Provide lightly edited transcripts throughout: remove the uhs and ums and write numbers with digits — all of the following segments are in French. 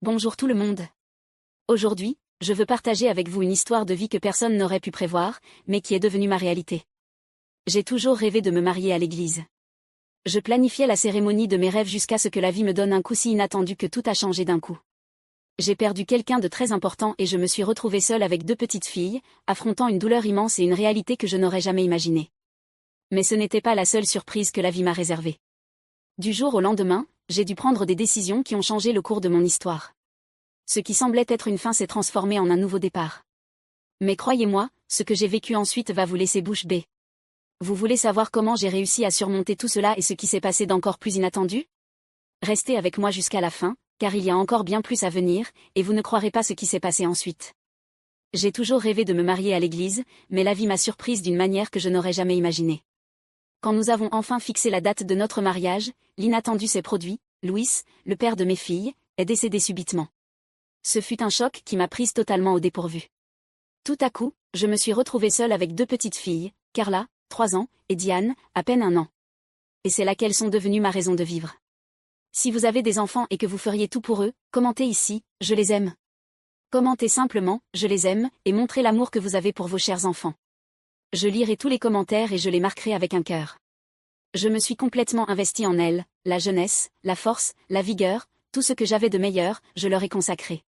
Bonjour tout le monde. Aujourd'hui, je veux partager avec vous une histoire de vie que personne n'aurait pu prévoir, mais qui est devenue ma réalité. J'ai toujours rêvé de me marier à l'église. Je planifiais la cérémonie de mes rêves jusqu'à ce que la vie me donne un coup si inattendu que tout a changé d'un coup. J'ai perdu quelqu'un de très important et je me suis retrouvée seule avec 2 petites filles, affrontant une douleur immense et une réalité que je n'aurais jamais imaginée. Mais ce n'était pas la seule surprise que la vie m'a réservée. Du jour au lendemain, j'ai dû prendre des décisions qui ont changé le cours de mon histoire. Ce qui semblait être une fin s'est transformé en un nouveau départ. Mais croyez-moi, ce que j'ai vécu ensuite va vous laisser bouche bée. Vous voulez savoir comment j'ai réussi à surmonter tout cela et ce qui s'est passé d'encore plus inattendu? Restez avec moi jusqu'à la fin, car il y a encore bien plus à venir, et vous ne croirez pas ce qui s'est passé ensuite. J'ai toujours rêvé de me marier à l'église, mais la vie m'a surprise d'une manière que je n'aurais jamais imaginée. Quand nous avons enfin fixé la date de notre mariage, l'inattendu s'est produit. Louis, le père de mes filles, est décédé subitement. Ce fut un choc qui m'a prise totalement au dépourvu. Tout à coup, je me suis retrouvée seule avec 2 petites filles, Carla, 3 ans, et Diane, à peine 1 an. Et c'est là qu'elles sont devenues ma raison de vivre. Si vous avez des enfants et que vous feriez tout pour eux, commentez ici, je les aime. Commentez simplement, je les aime, et montrez l'amour que vous avez pour vos chers enfants. Je lirai tous les commentaires et je les marquerai avec un cœur. Je me suis complètement investie en elles, la jeunesse, la force, la vigueur, tout ce que j'avais de meilleur, je leur ai consacré.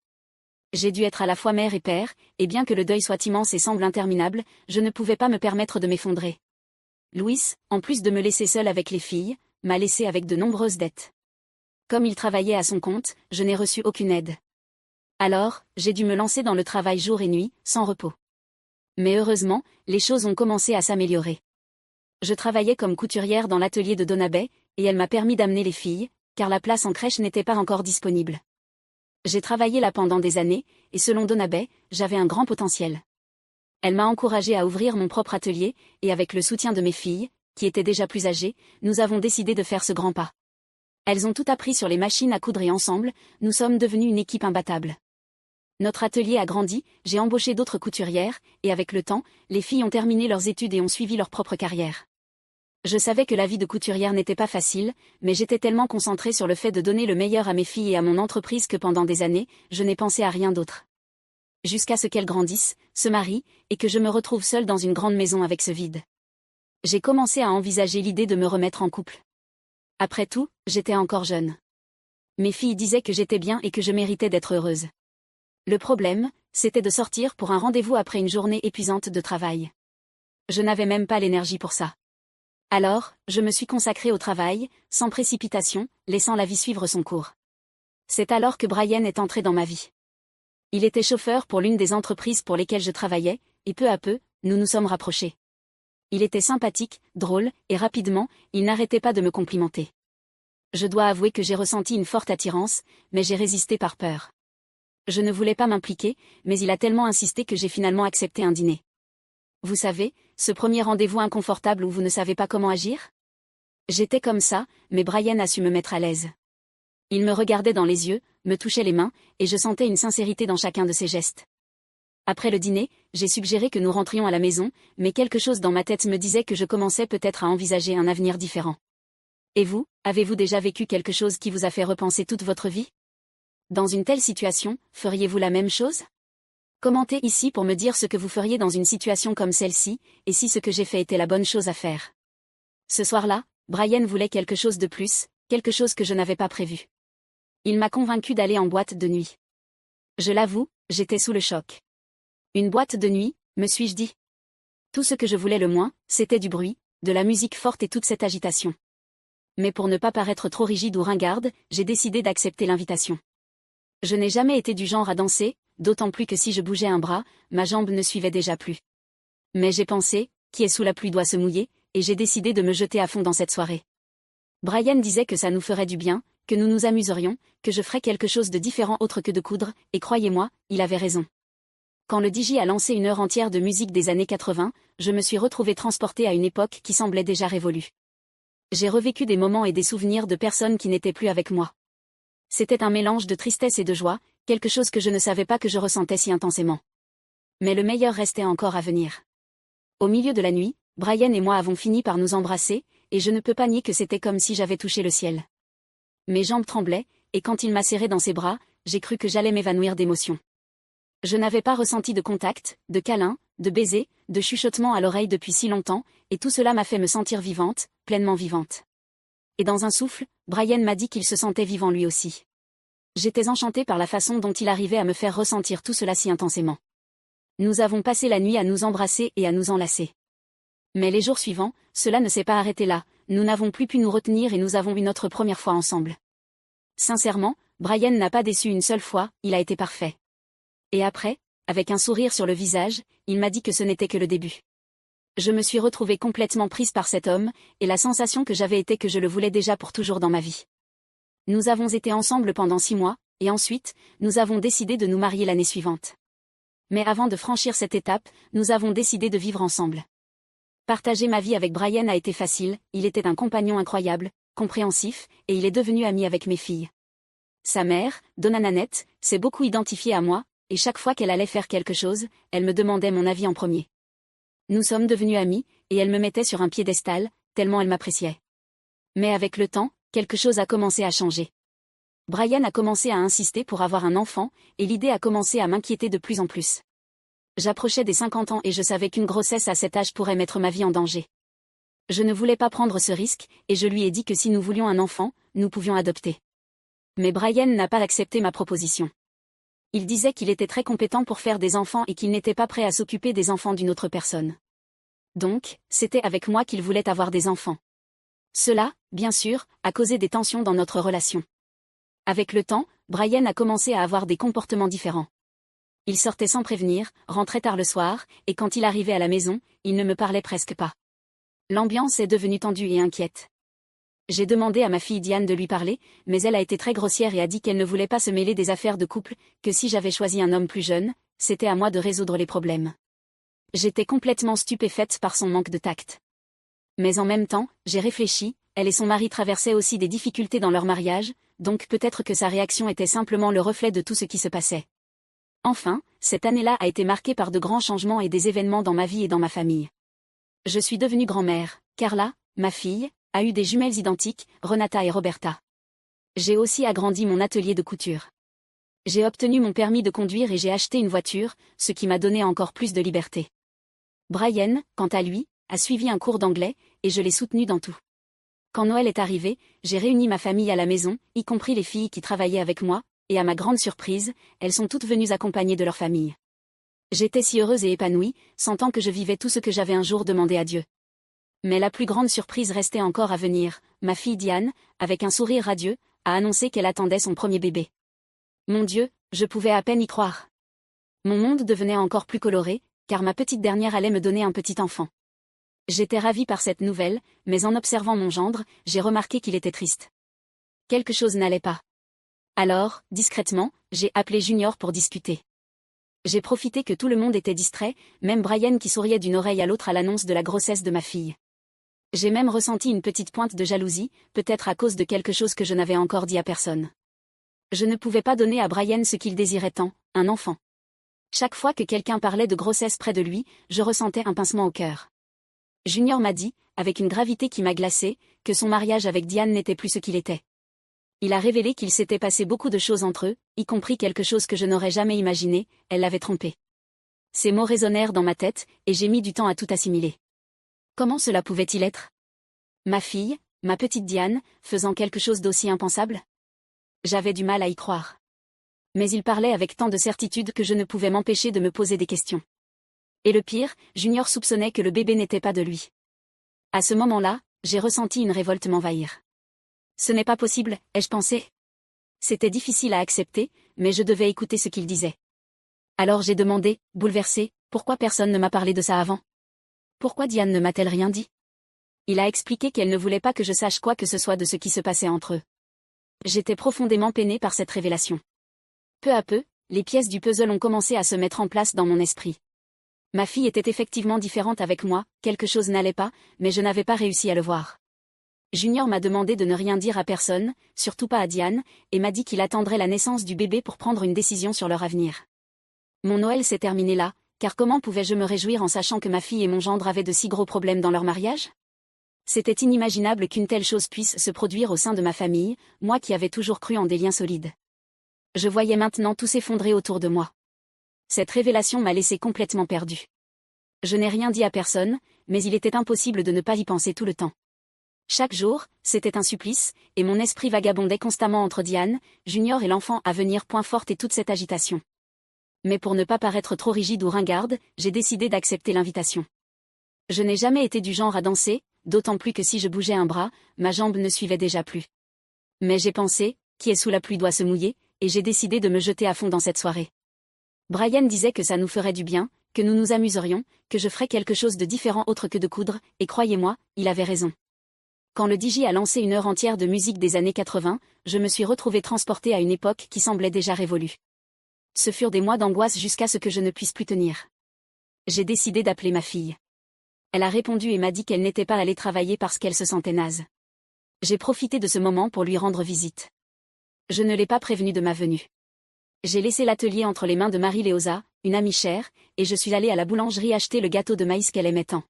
J'ai dû être à la fois mère et père, et bien que le deuil soit immense et semble interminable, je ne pouvais pas me permettre de m'effondrer. Louis, en plus de me laisser seule avec les filles, m'a laissée avec de nombreuses dettes. Comme il travaillait à son compte, je n'ai reçu aucune aide. Alors, j'ai dû me lancer dans le travail jour et nuit, sans repos. Mais heureusement, les choses ont commencé à s'améliorer. Je travaillais comme couturière dans l'atelier de Donabé, et elle m'a permis d'amener les filles, car la place en crèche n'était pas encore disponible. J'ai travaillé là pendant des années, et selon Donabé, j'avais un grand potentiel. Elle m'a encouragée à ouvrir mon propre atelier, et avec le soutien de mes filles, qui étaient déjà plus âgées, nous avons décidé de faire ce grand pas. Elles ont tout appris sur les machines à coudre et ensemble, nous sommes devenus une équipe imbattable. Notre atelier a grandi, j'ai embauché d'autres couturières, et avec le temps, les filles ont terminé leurs études et ont suivi leur propre carrière. Je savais que la vie de couturière n'était pas facile, mais j'étais tellement concentrée sur le fait de donner le meilleur à mes filles et à mon entreprise que pendant des années, je n'ai pensé à rien d'autre. Jusqu'à ce qu'elles grandissent, se marient, et que je me retrouve seule dans une grande maison avec ce vide. J'ai commencé à envisager l'idée de me remettre en couple. Après tout, j'étais encore jeune. Mes filles disaient que j'étais bien et que je méritais d'être heureuse. Le problème, c'était de sortir pour un rendez-vous après une journée épuisante de travail. Je n'avais même pas l'énergie pour ça. Alors, je me suis consacrée au travail, sans précipitation, laissant la vie suivre son cours. C'est alors que Brian est entré dans ma vie. Il était chauffeur pour l'une des entreprises pour lesquelles je travaillais, et peu à peu, nous nous sommes rapprochés. Il était sympathique, drôle, et rapidement, il n'arrêtait pas de me complimenter. Je dois avouer que j'ai ressenti une forte attirance, mais j'ai résisté par peur. Je ne voulais pas m'impliquer, mais il a tellement insisté que j'ai finalement accepté un dîner. Vous savez, ce premier rendez-vous inconfortable où vous ne savez pas comment agir? J'étais comme ça, mais Brian a su me mettre à l'aise. Il me regardait dans les yeux, me touchait les mains, et je sentais une sincérité dans chacun de ses gestes. Après le dîner, j'ai suggéré que nous rentrions à la maison, mais quelque chose dans ma tête me disait que je commençais peut-être à envisager un avenir différent. Et vous, avez-vous déjà vécu quelque chose qui vous a fait repenser toute votre vie? Dans une telle situation, feriez-vous la même chose? Commentez ici pour me dire ce que vous feriez dans une situation comme celle-ci, et si ce que j'ai fait était la bonne chose à faire. Ce soir-là, Brian voulait quelque chose de plus, quelque chose que je n'avais pas prévu. Il m'a convaincu d'aller en boîte de nuit. Je l'avoue, j'étais sous le choc. Une boîte de nuit, me suis-je dit? Tout ce que je voulais le moins, c'était du bruit, de la musique forte et toute cette agitation. Mais pour ne pas paraître trop rigide ou ringarde, j'ai décidé d'accepter l'invitation. Je n'ai jamais été du genre à danser, d'autant plus que si je bougeais un bras, ma jambe ne suivait déjà plus. Mais j'ai pensé, qui est sous la pluie doit se mouiller, et j'ai décidé de me jeter à fond dans cette soirée. Brian disait que ça nous ferait du bien, que nous nous amuserions, que je ferais quelque chose de différent autre que de coudre, et croyez-moi, il avait raison. Quand le DJ a lancé une heure entière de musique des années 80, je me suis retrouvée transportée à une époque qui semblait déjà révolue. J'ai revécu des moments et des souvenirs de personnes qui n'étaient plus avec moi. C'était un mélange de tristesse et de joie, quelque chose que je ne savais pas que je ressentais si intensément. Mais le meilleur restait encore à venir. Au milieu de la nuit, Brian et moi avons fini par nous embrasser, et je ne peux pas nier que c'était comme si j'avais touché le ciel. Mes jambes tremblaient, et quand il m'a serré dans ses bras, j'ai cru que j'allais m'évanouir d'émotion. Je n'avais pas ressenti de contact, de câlin, de baiser, de chuchotement à l'oreille depuis si longtemps, et tout cela m'a fait me sentir vivante, pleinement vivante. Et dans un souffle, Brian m'a dit qu'il se sentait vivant lui aussi. J'étais enchantée par la façon dont il arrivait à me faire ressentir tout cela si intensément. Nous avons passé la nuit à nous embrasser et à nous enlacer. Mais les jours suivants, cela ne s'est pas arrêté là, nous n'avons plus pu nous retenir et nous avons eu notre première fois ensemble. Sincèrement, Brian n'a pas déçu une seule fois, il a été parfait. Et après, avec un sourire sur le visage, il m'a dit que ce n'était que le début. Je me suis retrouvée complètement prise par cet homme, et la sensation que j'avais était que je le voulais déjà pour toujours dans ma vie. Nous avons été ensemble pendant 6 mois, et ensuite, nous avons décidé de nous marier l'année suivante. Mais avant de franchir cette étape, nous avons décidé de vivre ensemble. Partager ma vie avec Brian a été facile, il était un compagnon incroyable, compréhensif, et il est devenu ami avec mes filles. Sa mère, Donna Nanette, s'est beaucoup identifiée à moi, et chaque fois qu'elle allait faire quelque chose, elle me demandait mon avis en premier. Nous sommes devenus amis, et elle me mettait sur un piédestal, tellement elle m'appréciait. Mais avec le temps, quelque chose a commencé à changer. Brian a commencé à insister pour avoir un enfant, et l'idée a commencé à m'inquiéter de plus en plus. J'approchais des 50 ans et je savais qu'une grossesse à cet âge pourrait mettre ma vie en danger. Je ne voulais pas prendre ce risque, et je lui ai dit que si nous voulions un enfant, nous pouvions adopter. Mais Brian n'a pas accepté ma proposition. Il disait qu'il était très compétent pour faire des enfants et qu'il n'était pas prêt à s'occuper des enfants d'une autre personne. Donc, c'était avec moi qu'il voulait avoir des enfants. Cela, bien sûr, a causé des tensions dans notre relation. Avec le temps, Brian a commencé à avoir des comportements différents. Il sortait sans prévenir, rentrait tard le soir, et quand il arrivait à la maison, il ne me parlait presque pas. L'ambiance est devenue tendue et inquiète. J'ai demandé à ma fille Diane de lui parler, mais elle a été très grossière et a dit qu'elle ne voulait pas se mêler des affaires de couple, que si j'avais choisi un homme plus jeune, c'était à moi de résoudre les problèmes. J'étais complètement stupéfaite par son manque de tact. Mais en même temps, j'ai réfléchi, elle et son mari traversaient aussi des difficultés dans leur mariage, donc peut-être que sa réaction était simplement le reflet de tout ce qui se passait. Enfin, cette année-là a été marquée par de grands changements et des événements dans ma vie et dans ma famille. Je suis devenue grand-mère, Carla, ma fille, a eu des jumelles identiques, Renata et Roberta. J'ai aussi agrandi mon atelier de couture. J'ai obtenu mon permis de conduire et j'ai acheté une voiture, ce qui m'a donné encore plus de liberté. Brian, quant à lui, a suivi un cours d'anglais, et je l'ai soutenu dans tout. Quand Noël est arrivé, j'ai réuni ma famille à la maison, y compris les filles qui travaillaient avec moi, et à ma grande surprise, elles sont toutes venues accompagnées de leur famille. J'étais si heureuse et épanouie, sentant que je vivais tout ce que j'avais un jour demandé à Dieu. Mais la plus grande surprise restait encore à venir, ma fille Diane, avec un sourire radieux, a annoncé qu'elle attendait son premier bébé. Mon Dieu, je pouvais à peine y croire. Mon monde devenait encore plus coloré, car ma petite dernière allait me donner un petit enfant. J'étais ravie par cette nouvelle, mais en observant mon gendre, j'ai remarqué qu'il était triste. Quelque chose n'allait pas. Alors, discrètement, j'ai appelé Junior pour discuter. J'ai profité que tout le monde était distrait, même Brian qui souriait d'une oreille à l'autre à l'annonce de la grossesse de ma fille. J'ai même ressenti une petite pointe de jalousie, peut-être à cause de quelque chose que je n'avais encore dit à personne. Je ne pouvais pas donner à Brian ce qu'il désirait tant, un enfant. Chaque fois que quelqu'un parlait de grossesse près de lui, je ressentais un pincement au cœur. Junior m'a dit, avec une gravité qui m'a glacée, que son mariage avec Diane n'était plus ce qu'il était. Il a révélé qu'il s'était passé beaucoup de choses entre eux, y compris quelque chose que je n'aurais jamais imaginé, elle l'avait trompé. Ces mots résonnèrent dans ma tête, et j'ai mis du temps à tout assimiler. Comment cela pouvait-il être? Ma fille, ma petite Diane, faisant quelque chose d'aussi impensable? J'avais du mal à y croire. Mais il parlait avec tant de certitude que je ne pouvais m'empêcher de me poser des questions. Et le pire, Junior soupçonnait que le bébé n'était pas de lui. À ce moment-là, j'ai ressenti une révolte m'envahir. Ce n'est pas possible, ai-je pensé. C'était difficile à accepter, mais je devais écouter ce qu'il disait. Alors j'ai demandé, bouleversée, pourquoi personne ne m'a parlé de ça avant? Pourquoi Diane ne m'a-t-elle rien dit? Il a expliqué qu'elle ne voulait pas que je sache quoi que ce soit de ce qui se passait entre eux. J'étais profondément peinée par cette révélation. Peu à peu, les pièces du puzzle ont commencé à se mettre en place dans mon esprit. Ma fille était effectivement différente avec moi, quelque chose n'allait pas, mais je n'avais pas réussi à le voir. Junior m'a demandé de ne rien dire à personne, surtout pas à Diane, et m'a dit qu'il attendrait la naissance du bébé pour prendre une décision sur leur avenir. Mon Noël s'est terminé là, car comment pouvais-je me réjouir en sachant que ma fille et mon gendre avaient de si gros problèmes dans leur mariage? C'était inimaginable qu'une telle chose puisse se produire au sein de ma famille, moi qui avais toujours cru en des liens solides. Je voyais maintenant tout s'effondrer autour de moi. Cette révélation m'a laissé complètement perdue. Je n'ai rien dit à personne, mais il était impossible de ne pas y penser tout le temps. Chaque jour, c'était un supplice, et mon esprit vagabondait constamment entre Diane, Junior et l'enfant à venir point forte et toute cette agitation. Mais pour ne pas paraître trop rigide ou ringarde, j'ai décidé d'accepter l'invitation. Je n'ai jamais été du genre à danser, d'autant plus que si je bougeais un bras, ma jambe ne suivait déjà plus. Mais j'ai pensé, qui est sous la pluie doit se mouiller, et j'ai décidé de me jeter à fond dans cette soirée. Brian disait que ça nous ferait du bien, que nous nous amuserions, que je ferais quelque chose de différent autre que de coudre, et croyez-moi, il avait raison. Quand le DJ a lancé une heure entière de musique des années 80, je me suis retrouvée transportée à une époque qui semblait déjà révolue. Ce furent des mois d'angoisse jusqu'à ce que je ne puisse plus tenir. J'ai décidé d'appeler ma fille. Elle a répondu et m'a dit qu'elle n'était pas allée travailler parce qu'elle se sentait naze. J'ai profité de ce moment pour lui rendre visite. Je ne l'ai pas prévenue de ma venue. J'ai laissé l'atelier entre les mains de Marie-Léosa, une amie chère, et je suis allée à la boulangerie acheter le gâteau de maïs qu'elle aimait tant.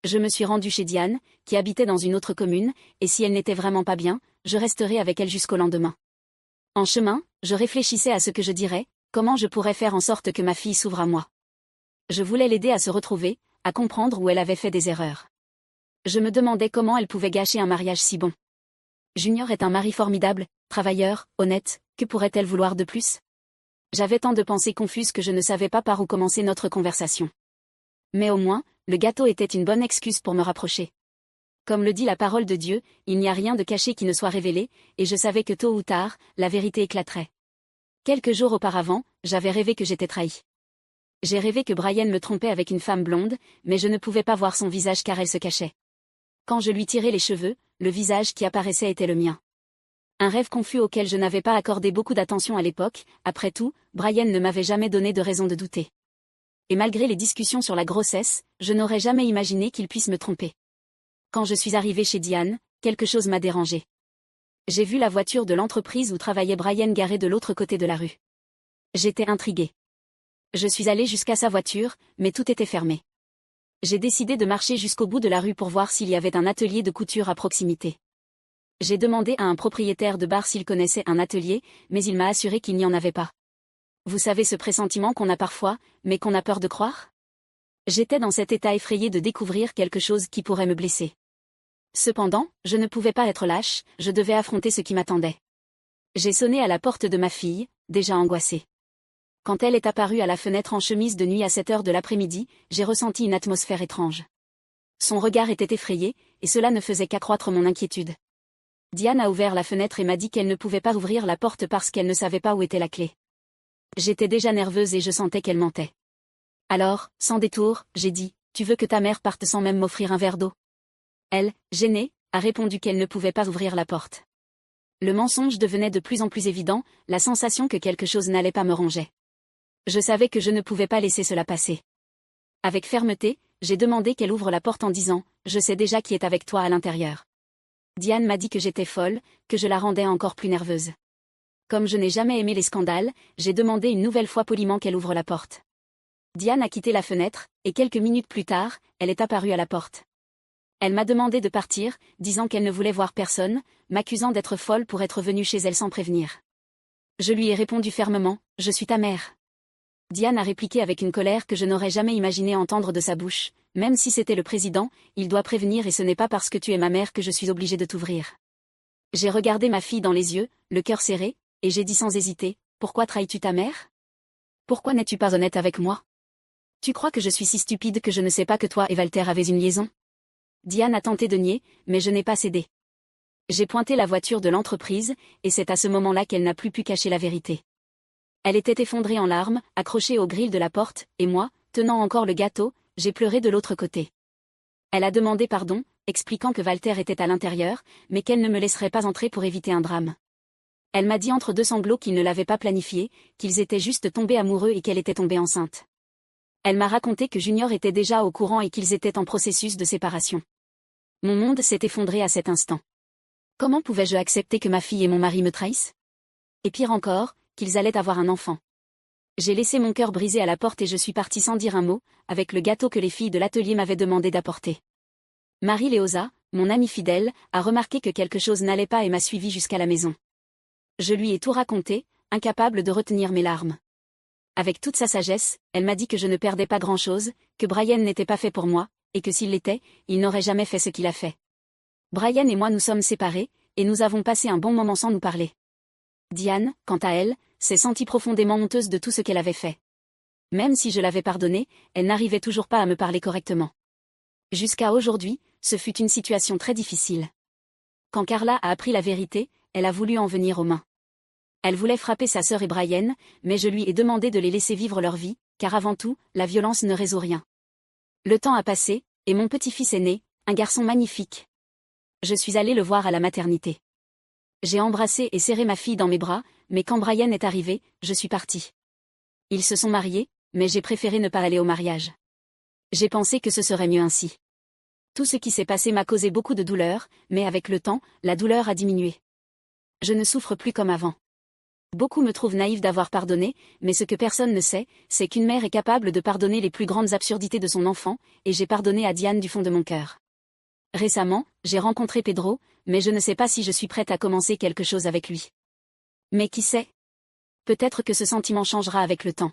Je me suis rendue chez Diane, qui habitait dans une autre commune, et si elle n'était vraiment pas bien, je resterai avec elle jusqu'au lendemain. En chemin, je réfléchissais à ce que je dirais, comment je pourrais faire en sorte que ma fille s'ouvre à moi. Je voulais l'aider à se retrouver, à comprendre où elle avait fait des erreurs. Je me demandais comment elle pouvait gâcher un mariage si bon. Junior est un mari formidable, travailleur, honnête, que pourrait-elle vouloir de plus? J'avais tant de pensées confuses que je ne savais pas par où commencer notre conversation. Mais au moins, le gâteau était une bonne excuse pour me rapprocher. Comme le dit la parole de Dieu, il n'y a rien de caché qui ne soit révélé, et je savais que tôt ou tard, la vérité éclaterait. Quelques jours auparavant, j'avais rêvé que j'étais trahie. J'ai rêvé que Brian me trompait avec une femme blonde, mais je ne pouvais pas voir son visage car elle se cachait. Quand je lui tirais les cheveux, le visage qui apparaissait était le mien. Un rêve confus auquel je n'avais pas accordé beaucoup d'attention à l'époque, après tout, Brian ne m'avait jamais donné de raison de douter. Et malgré les discussions sur la grossesse, je n'aurais jamais imaginé qu'il puisse me tromper. Quand je suis arrivée chez Diane, quelque chose m'a dérangée. J'ai vu la voiture de l'entreprise où travaillait Brian garée de l'autre côté de la rue. J'étais intriguée. Je suis allée jusqu'à sa voiture, mais tout était fermé. J'ai décidé de marcher jusqu'au bout de la rue pour voir s'il y avait un atelier de couture à proximité. J'ai demandé à un propriétaire de bar s'il connaissait un atelier, mais il m'a assuré qu'il n'y en avait pas. Vous savez ce pressentiment qu'on a parfois, mais qu'on a peur de croire? J'étais dans cet état effrayé de découvrir quelque chose qui pourrait me blesser. Cependant, je ne pouvais pas être lâche, je devais affronter ce qui m'attendait. J'ai sonné à la porte de ma fille, déjà angoissée. Quand elle est apparue à la fenêtre en chemise de nuit à 7 heures de l'après-midi, j'ai ressenti une atmosphère étrange. Son regard était effrayé, et cela ne faisait qu'accroître mon inquiétude. Diane a ouvert la fenêtre et m'a dit qu'elle ne pouvait pas ouvrir la porte parce qu'elle ne savait pas où était la clé. J'étais déjà nerveuse et je sentais qu'elle mentait. Alors, sans détour, j'ai dit, « Tu veux que ta mère parte sans même m'offrir un verre d'eau ?» Elle, gênée, a répondu qu'elle ne pouvait pas ouvrir la porte. Le mensonge devenait de plus en plus évident, la sensation que quelque chose n'allait pas me rongeait. Je savais que je ne pouvais pas laisser cela passer. Avec fermeté, j'ai demandé qu'elle ouvre la porte en disant, « Je sais déjà qui est avec toi à l'intérieur. » Diane m'a dit que j'étais folle, que je la rendais encore plus nerveuse. Comme je n'ai jamais aimé les scandales, j'ai demandé une nouvelle fois poliment qu'elle ouvre la porte. Diane a quitté la fenêtre, et quelques minutes plus tard, elle est apparue à la porte. Elle m'a demandé de partir, disant qu'elle ne voulait voir personne, m'accusant d'être folle pour être venue chez elle sans prévenir. Je lui ai répondu fermement, « Je suis ta mère. » Diane a répliqué avec une colère que je n'aurais jamais imaginé entendre de sa bouche, « Même si c'était le président, il doit prévenir et ce n'est pas parce que tu es ma mère que je suis obligée de t'ouvrir. » J'ai regardé ma fille dans les yeux, le cœur serré, et j'ai dit sans hésiter, « Pourquoi trahis-tu ta mère? Pourquoi n'es-tu pas honnête avec moi? Tu crois que je suis si stupide que je ne sais pas que toi et Walter avez une liaison? » Diane a tenté de nier, mais je n'ai pas cédé. J'ai pointé la voiture de l'entreprise, et c'est à ce moment-là qu'elle n'a plus pu cacher la vérité. Elle était effondrée en larmes, accrochée au grill de la porte, et moi, tenant encore le gâteau, j'ai pleuré de l'autre côté. Elle a demandé pardon, expliquant que Walter était à l'intérieur, mais qu'elle ne me laisserait pas entrer pour éviter un drame. Elle m'a dit entre deux sanglots qu'ils ne l'avaient pas planifié, qu'ils étaient juste tombés amoureux et qu'elle était tombée enceinte. Elle m'a raconté que Junior était déjà au courant et qu'ils étaient en processus de séparation. Mon monde s'est effondré à cet instant. Comment pouvais-je accepter que ma fille et mon mari me trahissent? Et pire encore, qu'ils allaient avoir un enfant. J'ai laissé mon cœur brisé à la porte et je suis partie sans dire un mot, avec le gâteau que les filles de l'atelier m'avaient demandé d'apporter. Marie-Léosa, mon amie fidèle, a remarqué que quelque chose n'allait pas et m'a suivie jusqu'à la maison. Je lui ai tout raconté, incapable de retenir mes larmes. Avec toute sa sagesse, elle m'a dit que je ne perdais pas grand-chose, que Brian n'était pas fait pour moi, et que s'il l'était, il n'aurait jamais fait ce qu'il a fait. Brian et moi nous sommes séparés, et nous avons passé un bon moment sans nous parler. Diane, quant à elle, s'est sentie profondément honteuse de tout ce qu'elle avait fait. Même si je l'avais pardonnée, elle n'arrivait toujours pas à me parler correctement. Jusqu'à aujourd'hui, ce fut une situation très difficile. Quand Carla a appris la vérité, elle a voulu en venir aux mains. Elle voulait frapper sa sœur et Brian, mais je lui ai demandé de les laisser vivre leur vie, car avant tout, la violence ne résout rien. Le temps a passé, et mon petit-fils est né, un garçon magnifique. Je suis allée le voir à la maternité. J'ai embrassé et serré ma fille dans mes bras, mais quand Brian est arrivé, je suis partie. Ils se sont mariés, mais j'ai préféré ne pas aller au mariage. J'ai pensé que ce serait mieux ainsi. Tout ce qui s'est passé m'a causé beaucoup de douleur, mais avec le temps, la douleur a diminué. Je ne souffre plus comme avant. Beaucoup me trouvent naïve d'avoir pardonné, mais ce que personne ne sait, c'est qu'une mère est capable de pardonner les plus grandes absurdités de son enfant, et j'ai pardonné à Diane du fond de mon cœur. Récemment, j'ai rencontré Pedro, mais je ne sais pas si je suis prête à commencer quelque chose avec lui. Mais qui sait? Peut-être que ce sentiment changera avec le temps.